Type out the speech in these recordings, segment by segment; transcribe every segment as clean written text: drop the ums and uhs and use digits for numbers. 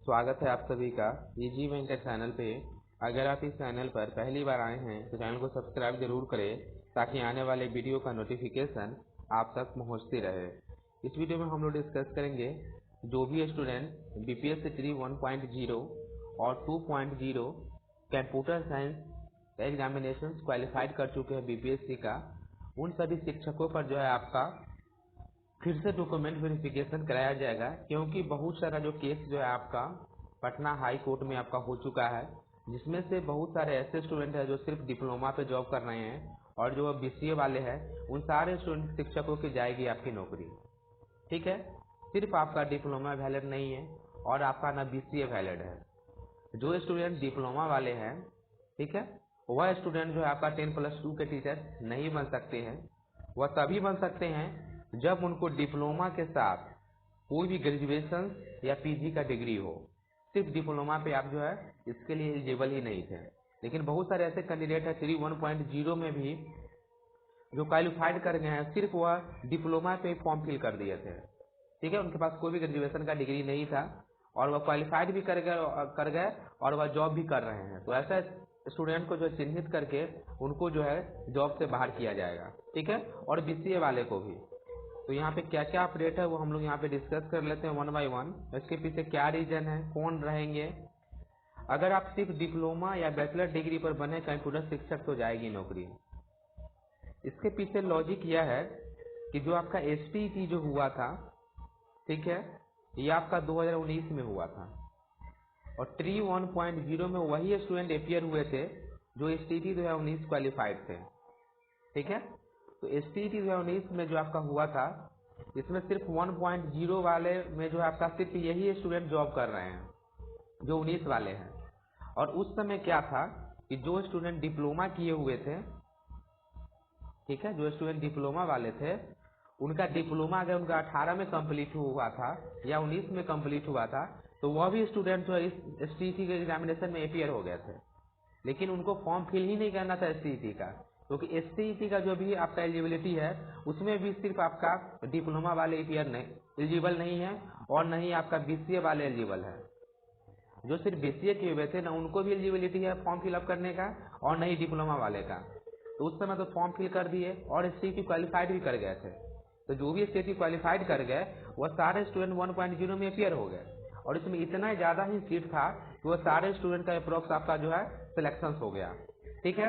स्वागत है आप सभी का इजी वेंकर चैनल पे। अगर आप इस चैनल पर पहली बार आए हैं तो चैनल को सब्सक्राइब जरूर करें ताकि आने वाले वीडियो का नोटिफिकेशन आप तक पहुंचती रहे। इस वीडियो में हम लोग डिस्कस करेंगे जो भी स्टूडेंट बीपीएससी ट्री 1.0 और 2.0 कंप्यूटर साइंस एग्जामिनेशन क्वालिफाइड कर चुके हैं बीपीएससी का, उन सभी शिक्षकों पर जो है आपका फिर से डॉक्यूमेंट वेरिफिकेशन कराया जाएगा, क्योंकि बहुत सारा जो केस जो है आपका पटना हाई कोर्ट में आपका हो चुका है, जिसमें से बहुत सारे ऐसे स्टूडेंट हैं जो सिर्फ डिप्लोमा पे जॉब कर रहे हैं और जो बीसीए वाले हैं उन सारे स्टूडेंट शिक्षकों की जाएगी आपकी नौकरी। ठीक है, सिर्फ आपका डिप्लोमा वैलिड नहीं है और आपका ना बीसीए वैलिड है। जो स्टूडेंट डिप्लोमा वाले हैं, ठीक है, वह स्टूडेंट जो है आपका 10+2 के टीचर नहीं बन सकते हैं। वह तभी बन सकते हैं जब उनको डिप्लोमा के साथ कोई भी ग्रेजुएशन या पीजी का डिग्री हो। सिर्फ डिप्लोमा पे आप जो है इसके लिए एलिजिबल ही नहीं थे। लेकिन बहुत सारे ऐसे कैंडिडेट है ट्री 1.0 में भी जो क्वालिफाइड कर गए हैं, सिर्फ वह डिप्लोमा पे फॉर्म फिल कर दिए थे। ठीक है, उनके पास कोई भी ग्रेजुएशन का डिग्री नहीं था और वह क्वालिफाइड भी कर गए और वह जॉब भी कर रहे हैं। तो ऐसा स्टूडेंट को जो चिन्हित करके उनको जो है जॉब से बाहर किया जाएगा। ठीक है, और बीसीए वाले को भी। तो यहाँ पे क्या क्या अपडेट है वो हम लोग यहाँ पे डिस्कस कर लेते हैं वन बाय वन। इसके पीछे क्या रीजन है, कौन रहेंगे। अगर आप सिर्फ डिप्लोमा या बैचलर डिग्री पर बने कंप्यूटर शिक्षक तो जाएगी नौकरी। इसके पीछे लॉजिक यह है कि जो आपका एसटीईटी जो हुआ था, ठीक है, ये आपका 2019 में हुआ था और ट्री 1.0 में वही स्टूडेंट अपियर हुए थे जो एसटीईटी 2019 क्वालिफाइड थे। ठीक है, तो एसटीईटी 2019 में जो आपका हुआ था, इसमें सिर्फ 1.0 वाले में जो है आपका सिर्फ यही स्टूडेंट जॉब कर रहे हैं जो 19 वाले हैं। और उस समय क्या था कि जो स्टूडेंट डिप्लोमा किए हुए थे, ठीक है, जो स्टूडेंट डिप्लोमा वाले थे, उनका डिप्लोमा अगर उनका 18 में कंप्लीट हुआ था या 19 में कंप्लीट हुआ था तो वह भी स्टूडेंट जो इस एसटीईटी के एग्जामिनेशन में अपियर हो गए थे। लेकिन उनको फॉर्म फिल ही नहीं करना था एसटीईटी का, क्योंकि एसटीईटी का जो भी आपका एलिजिबिलिटी है उसमें भी सिर्फ आपका डिप्लोमा वाले अपियर नहीं एलिजिबल नहीं है और नहीं आपका बीसीए वाले एलिजिबल है। जो सिर्फ बीसीए किए हुए थे ना उनको भी एलिजिबिलिटी है फॉर्म फिलअप करने का और नहीं डिप्लोमा वाले का। तो उस समय तो फॉर्म फिल कर दिए और एसटीईटी क्वालिफाइड भी कर गए थे। तो जो भी एसटीईटी क्वालिफाइड कर गए वह सारे स्टूडेंट 1.0 में अपियर हो गए और इसमें इतना ज्यादा ही सीट था कि वह सारे स्टूडेंट का अप्रोक्स आपका जो है सिलेक्शन हो गया। ठीक है,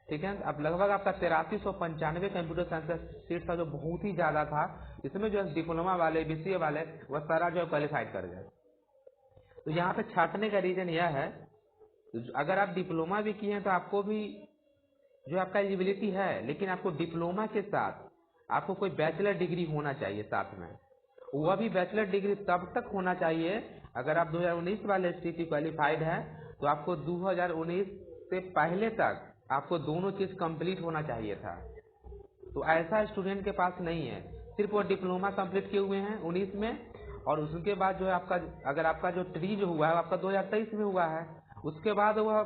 ठीक है, अब लगभग आपका 8395 कंप्यूटर साइंस का सीट था जो बहुत ही ज्यादा था। इसमें जो डिप्लोमा वाले बीसीए वाले वह सारा जो है क्वालिफाइड कर गए। तो यहाँ पे छाटने का रीजन यह है, अगर आप डिप्लोमा भी किए हैं तो आपको भी जो आपका एलिजिबिलिटी है, लेकिन आपको डिप्लोमा के साथ आपको कोई बैचलर डिग्री होना चाहिए साथ में। वह भी बैचलर डिग्री तब तक होना चाहिए, अगर आप 2019 वाले एसटीईटी क्वालिफाइड है तो आपको 2019 से पहले तक आपको दोनों चीज कंप्लीट होना चाहिए था। तो ऐसा स्टूडेंट के पास नहीं है, सिर्फ वो डिप्लोमा कंप्लीट किए हुए हैं 19 में और उसके बाद जो है आपका अगर आपका जो ट्री जो हुआ है आपका 2023 में हुआ है, उसके बाद वह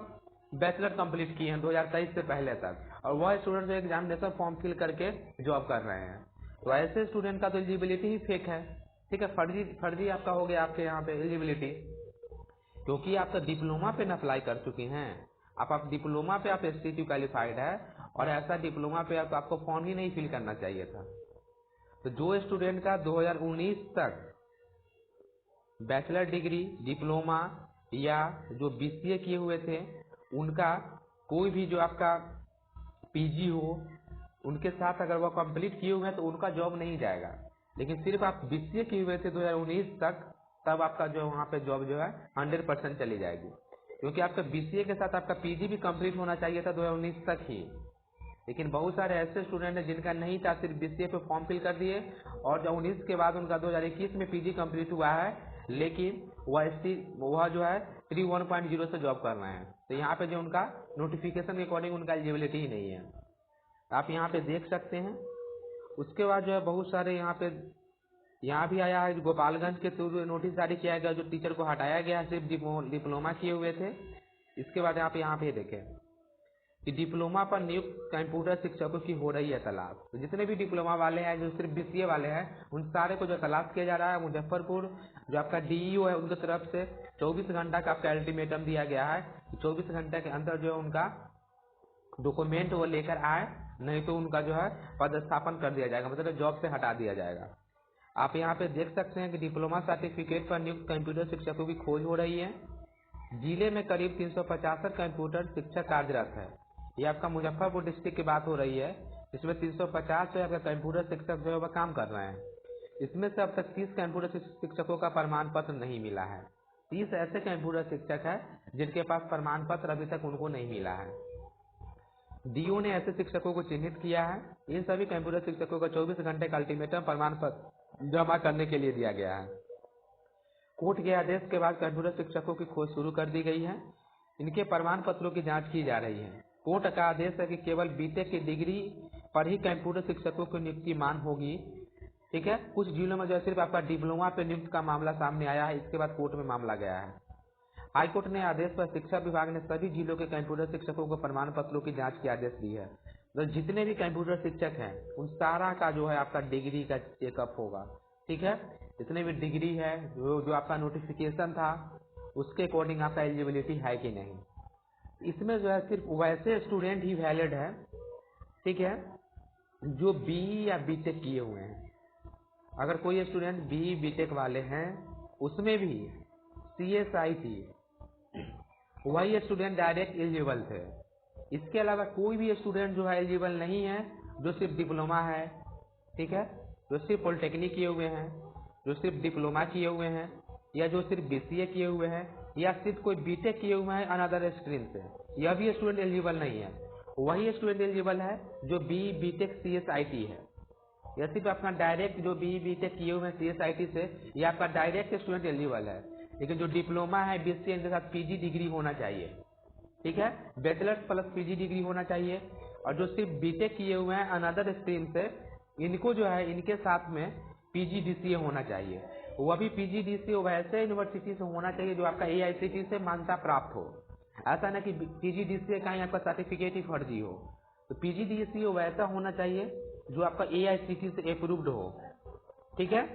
बैचलर कंप्लीट किए हैं 2023 से पहले तक, और वह स्टूडेंट जो एग्जामिनेशन फॉर्म फिल करके जॉब कर रहे हैं। तो ऐसे स्टूडेंट का तो एलिजिबिलिटी ही फेक है। ठीक है, फर्जी आपका हो गया आपके यहाँ पे एलिजिबिलिटी, क्योंकि आप तो डिप्लोमा पे न अप्लाई कर चुके हैं। आप डिप्लोमा पे आप एसटीईटी क्वालिफाइड है और ऐसा डिप्लोमा पे तो आपको फॉर्म ही नहीं फिल करना चाहिए था। तो जो स्टूडेंट का 2019 तक बैचलर डिग्री डिप्लोमा या जो बीसीए किए हुए थे उनका कोई भी जो आपका पीजी हो उनके साथ अगर वह कंप्लीट किए हुए हैं तो उनका जॉब नहीं जाएगा। लेकिन सिर्फ आप बीसीए किए हुए थे 2019 तक, तब आपका जो वहाँ पे जॉब जो है 100% चली जाएगी, क्योंकि आपका बीसीए के साथ आपका पीजी भी कंप्लीट होना चाहिए था 2019 तक ही। लेकिन बहुत सारे ऐसे स्टूडेंट हैं जिनका नहीं था, सिर्फ बीसीए पे फॉर्म फिल कर दिए और 2019 के बाद उनका 2021 में पीजी कंप्लीट हुआ है, लेकिन वह जो है ट्री 1.0 से जॉब कर रहे हैं। तो यहाँ पे जो उनका नोटिफिकेशन के अकॉर्डिंग उनका एलिजिबिलिटी ही नहीं है, आप यहाँ पे देख सकते हैं। उसके बाद जो है बहुत सारे यहाँ भी आया है, गोपालगंज के थ्रू नोटिस जारी किया गया जो टीचर को हटाया गया सिर्फ डिप्लोमा किए हुए थे। इसके बाद आप यहाँ पे देखें कि डिप्लोमा पर नियुक्त कंप्यूटर शिक्षकों की हो रही है तलाश। तो जितने भी डिप्लोमा वाले हैं जो सिर्फ बीसीए वाले हैं उन सारे को जो तलाश किया जा रहा है मुजफ्फरपुर, जो आपका डीईओ है उनकी तरफ से 24 घंटा का आपका अल्टीमेटम दिया गया है। 24 घंटे के अंदर जो है उनका डॉक्यूमेंट वो लेकर आए, नहीं तो उनका जो है पदस्थापन कर दिया जाएगा, मतलब जॉब से हटा दिया जाएगा। आप यहाँ पे देख सकते हैं कि डिप्लोमा सर्टिफिकेट पर नियुक्त कंप्यूटर शिक्षकों की खोज हो रही है। जिले में करीब 365 कंप्यूटर शिक्षक कार्यरत है। ये आपका मुजफ्फरपुर डिस्ट्रिक्ट की बात हो रही है। इसमें 350 जो है आपका कंप्यूटर शिक्षक जो है वह काम कर रहे हैं। इसमें से अब तक 30 कंप्यूटर शिक्षकों का प्रमाण पत्र नहीं मिला है। 30 ऐसे कंप्यूटर शिक्षक है जिनके पास प्रमाण पत्र अभी तक उनको नहीं मिला है। डीओ ने ऐसे शिक्षकों को चिन्हित किया है। इन सभी कंप्यूटर शिक्षकों का 24 घंटे का अल्टीमेटम प्रमाण पत्र जमा करने के लिए दिया गया है। कोर्ट के आदेश के बाद कंप्यूटर शिक्षकों की खोज शुरू कर दी गई है। इनके प्रमाण पत्रों की जांच की जा रही है। कोर्ट का आदेश है कि केवल बीटेक की डिग्री पर ही कंप्यूटर शिक्षकों की नियुक्ति मान होगी। ठीक है, कुछ जिलों में जो सिर्फ आपका डिप्लोमा पे नियुक्त का मामला सामने आया है, इसके बाद कोर्ट में मामला गया है। हाईकोर्ट ने आदेश पर शिक्षा विभाग ने सभी जिलों के कंप्यूटर शिक्षकों को प्रमाण पत्रों की जांच के आदेश दी है। तो जितने भी कंप्यूटर शिक्षक हैं उन सारा का जो है आपका डिग्री का चेकअप होगा। ठीक है, जितने भी डिग्री है जो आपका नोटिफिकेशन था उसके अकॉर्डिंग आपका एलिजिबिलिटी है कि नहीं। इसमें जो है सिर्फ वैसे स्टूडेंट ही वैलिड है, ठीक है, जो बीई या बीटेक किए हुए हैं। अगर कोई स्टूडेंट बीई बीटेक वाले हैं उसमें भी CSIT वही स्टूडेंट डायरेक्ट एलिजिबल थे। इसके अलावा कोई भी स्टूडेंट जो है एलिजिबल नहीं है जो सिर्फ डिप्लोमा है, ठीक है, जो सिर्फ पॉलिटेक्निक किए हुए हैं, जो सिर्फ डिप्लोमा किए हुए हैं, या जो सिर्फ BCA किए हुए हैं, या सिर्फ कोई बीटेक किए हुए हैं अनदर स्ट्रीम से, यह भी स्टूडेंट एलिजिबल नहीं है। वही स्टूडेंट एलिजिबल है जो BE बीटेक CSIT है। यह सिर्फ अपना डायरेक्ट जो BE बीटेक किए हुए हैं CSIT से, यह आपका डायरेक्ट स्टूडेंट एलिजिबल है। लेकिन जो डिप्लोमा है BCA इनके साथ PG डिग्री होना चाहिए, ठीक है, बैचलर्स प्लस PG डिग्री होना चाहिए। और जो सिर्फ बीटेक किए हुए हैं अनदर स्ट्रीम से, इनको जो है इनके साथ में PGDCA होना चाहिए। वह भी PGDCA वैसे यूनिवर्सिटी से होना चाहिए जो आपका AICTE से मान्यता प्राप्त हो। ऐसा ना कि PGDCA का ही आपका सर्टिफिकेट ही फर्जी हो। तो PGDCA वैसा होना चाहिए जो आपका AICTE से अप्रूव्ड हो। ठीक है,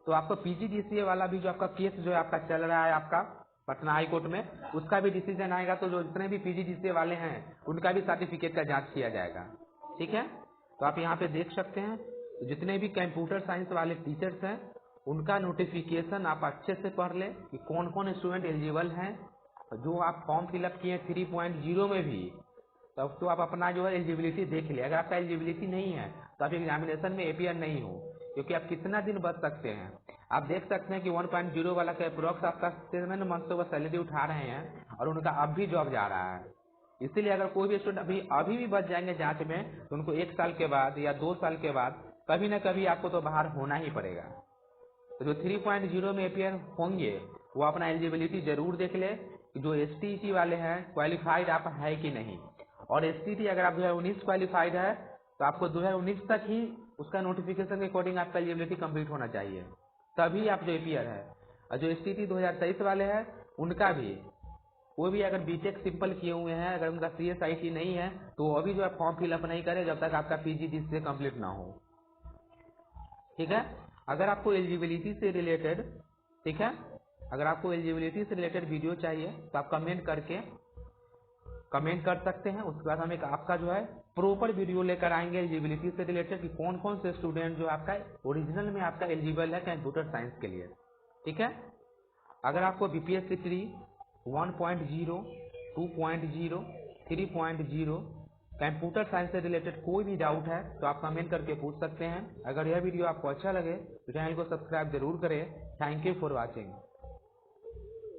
तो आपको PGDCA वाला भी जो आपका केस जो है आपका चल रहा है आपका पटना हाई कोर्ट में, उसका भी डिसीजन आएगा। तो जो जितने भी PGDCA वाले हैं उनका भी सर्टिफिकेट का जांच किया जाएगा। ठीक है, तो आप यहाँ पे देख सकते हैं जितने भी कंप्यूटर साइंस वाले टीचर्स हैं उनका नोटिफिकेशन आप अच्छे से पढ़ लें कि कौन कौन स्टूडेंट एलिजिबल हैं। जो आप फॉर्म फिलअप किए 3.0 में भी, तब तो आप अपना जो है एलिजिबिलिटी देख लिया। अगर आपका एलिजिबिलिटी नहीं है तो आप एग्जामिनेशन में अपीयर नहीं हो, क्योंकि आप कितना दिन बच सकते हैं। आप देख सकते हैं कि 1.0 वाला का अप्रोक्स आपका 7 मंथ से वो सैलरी उठा रहे हैं और उनका अब भी जॉब जा रहा है। इसीलिए अगर कोई भी स्टूडेंट अभी भी बच जाएंगे जांच में, तो उनको 1 साल के बाद या 2 साल के बाद कभी ना कभी आपको तो बाहर होना ही पड़ेगा। तो जो 3.0 में अपीयर होंगे वो अपना एलिजिबिलिटी जरूर देख ले कि जो STET वाले हैं क्वालिफाइड आप है कि नहीं। और STET अगर आप 2019 क्वालिफाइड है तो आपको 2019 तक ही उसका नोटिफिकेशन के अकॉर्डिंग आपका एलिजिबिलिटी कंप्लीट होना चाहिए, तभी आप जो अपीयर है। और जो STET 2023 वाले हैं उनका भी, वो भी अगर बीटेक सिंपल किए हुए हैं, अगर उनका CSIT नहीं है तो अभी जो है फॉर्म फिलअप नहीं करे जब तक आपका PGDCA कंप्लीट ना हो। ठीक है, अगर आपको एलिजिबिलिटी से रिलेटेड, ठीक है, अगर आपको एलिजिबिलिटी से रिलेटेड वीडियो चाहिए तो आप कमेंट कर सकते हैं। उसके बाद हम एक आपका जो है प्रॉपर वीडियो लेकर आएंगे एलिजिबिलिटी से रिलेटेड कि कौन कौन से स्टूडेंट जो आपका ओरिजिनल में आपका एलिजिबल है कंप्यूटर साइंस के लिए। ठीक है, अगर आपको BPSC 3 1.0 2.0 3.0 कंप्यूटर साइंस से रिलेटेड कोई भी डाउट है तो आप कमेंट करके पूछ सकते हैं। अगर यह वीडियो आपको अच्छा लगे तो चैनल को सब्सक्राइब जरूर करें। Thank you for watching.